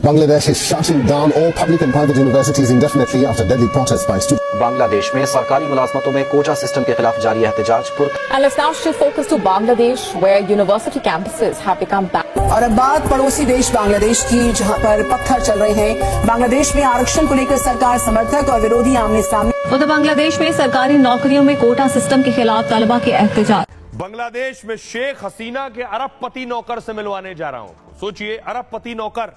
Bangladesh is shutting down all public and private universities indefinitely after deadly protests by students. Bangladesh में सरकारी मुलाजमतों में quota system के खिलाफ जारी एहतजाज। And let's now shift focus to Bangladesh, where university campuses have become back. और अब बात पड़ोसी देश बांग्लादेश की, जहां पर पत्थर चल रहे हैं। बांग्लादेश में आरक्षण को लेकर सरकार समर्थक और विरोधी आमने सामने। उधर बांग्लादेश में सरकारी नौकरियों में कोटा सिस्टम के खिलाफ तलबा के एहतजाज। बांग्लादेश में शेख हसीना के अरबपति नौकर से मिलवाने जा रहा हूं। सोचिए, अरबपति नौकर।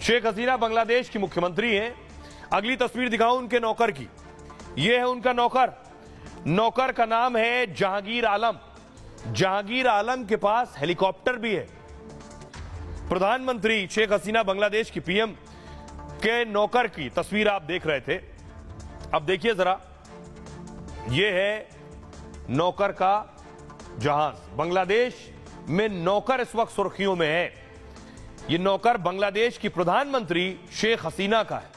शेख हसीना बांग्लादेश की मुख्यमंत्री हैं। अगली तस्वीर दिखाऊं उनके नौकर की। यह है उनका नौकर। नौकर का नाम है जहांगीर आलम। जहांगीर आलम के पास हेलीकॉप्टर भी है। प्रधानमंत्री शेख हसीना बांग्लादेश की पीएम के नौकर की तस्वीर आप देख रहे थे। अब देखिए जरा, यह है नौकर का जहाज। बांग्लादेश में नौकर इस वक्त सुर्खियों में है। यह नौकर बांग्लादेश की प्रधानमंत्री शेख हसीना का है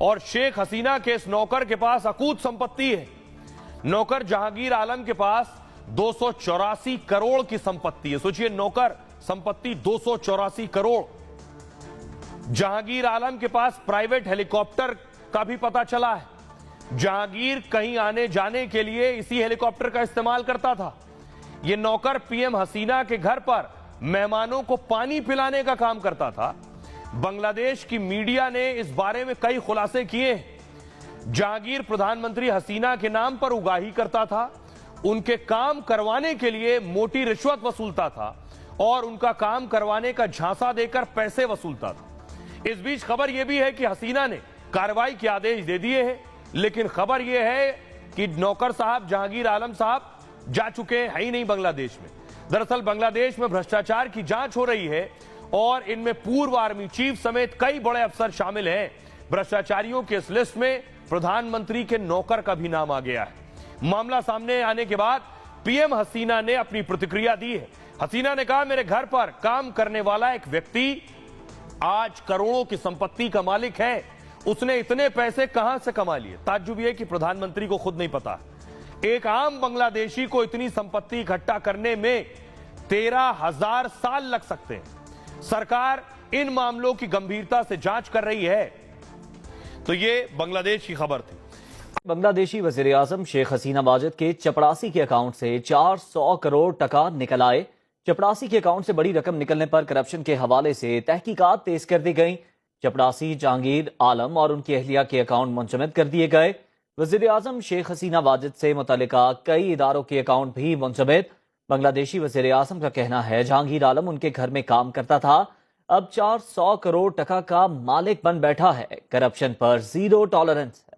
और शेख हसीना के इस नौकर के पास अकूत संपत्ति है। नौकर जहांगीर आलम के पास 284 करोड़ की संपत्ति है। सोचिए, नौकर संपत्ति 284 करोड़। जहांगीर आलम के पास प्राइवेट हेलीकॉप्टर का भी पता चला है। जहांगीर कहीं आने जाने के लिए इसी हेलीकॉप्टर का इस्तेमाल करता था। यह नौकर पीएम हसीना के घर पर मेहमानों को पानी पिलाने का काम करता था। बांग्लादेश की मीडिया ने इस बारे में कई खुलासे किए। जहांगीर प्रधानमंत्री हसीना के नाम पर उगाही करता था, उनके काम करवाने के लिए मोटी रिश्वत वसूलता था और उनका काम करवाने का झांसा देकर पैसे वसूलता था। इस बीच खबर यह भी है कि हसीना ने कार्रवाई के आदेश दे दिए हैं, लेकिन खबर यह है कि नौकर साहब जहांगीर आलम साहब जा चुके हैं ही नहीं बांग्लादेश में। दरअसल बांग्लादेश में भ्रष्टाचार की जांच हो रही है और इनमें पूर्व आर्मी चीफ समेत कई बड़े अफसर शामिल हैं। भ्रष्टाचारियों के इस लिस्ट में प्रधानमंत्री के नौकर का भी नाम आ गया है। मामला सामने आने के बाद पीएम हसीना ने अपनी प्रतिक्रिया दी है। हसीना ने कहा, मेरे घर पर काम करने वाला एक व्यक्ति आज करोड़ों की संपत्ति का मालिक है। उसने इतने पैसे कहां से कमा लिए? ताज्जुब यह कि प्रधानमंत्री को खुद नहीं पता। एक आम बांग्लादेशी को इतनी संपत्ति इकट्ठा करने में 13,000 साल लग सकते हैं। सरकार इन मामलों की गंभीरता से जांच कर रही है। तो ये बांग्लादेश की खबर थी। बांग्लादेशी वजीर आजम शेख हसीना वाजिद के चपड़ासी के अकाउंट से 400 करोड़ टका निकल आए। चपड़ासी के अकाउंट से बड़ी रकम निकलने पर करप्शन के हवाले से तहकीकात तेज कर दी गई। चपड़ासी जहांगीर आलम और उनकी अहलिया के अकाउंट मुंजमद कर दिए गए। वजीर आजम शेख हसीना वाजिद से मुतल्लिका कई इदारों के अकाउंट भी मुंजमद। बांग्लादेशी वजीर आजम का कहना है, जहांगीर आलम उनके घर में काम करता था, अब 400 करोड़ टका का मालिक बन बैठा है। करप्शन पर जीरो टॉलरेंस है।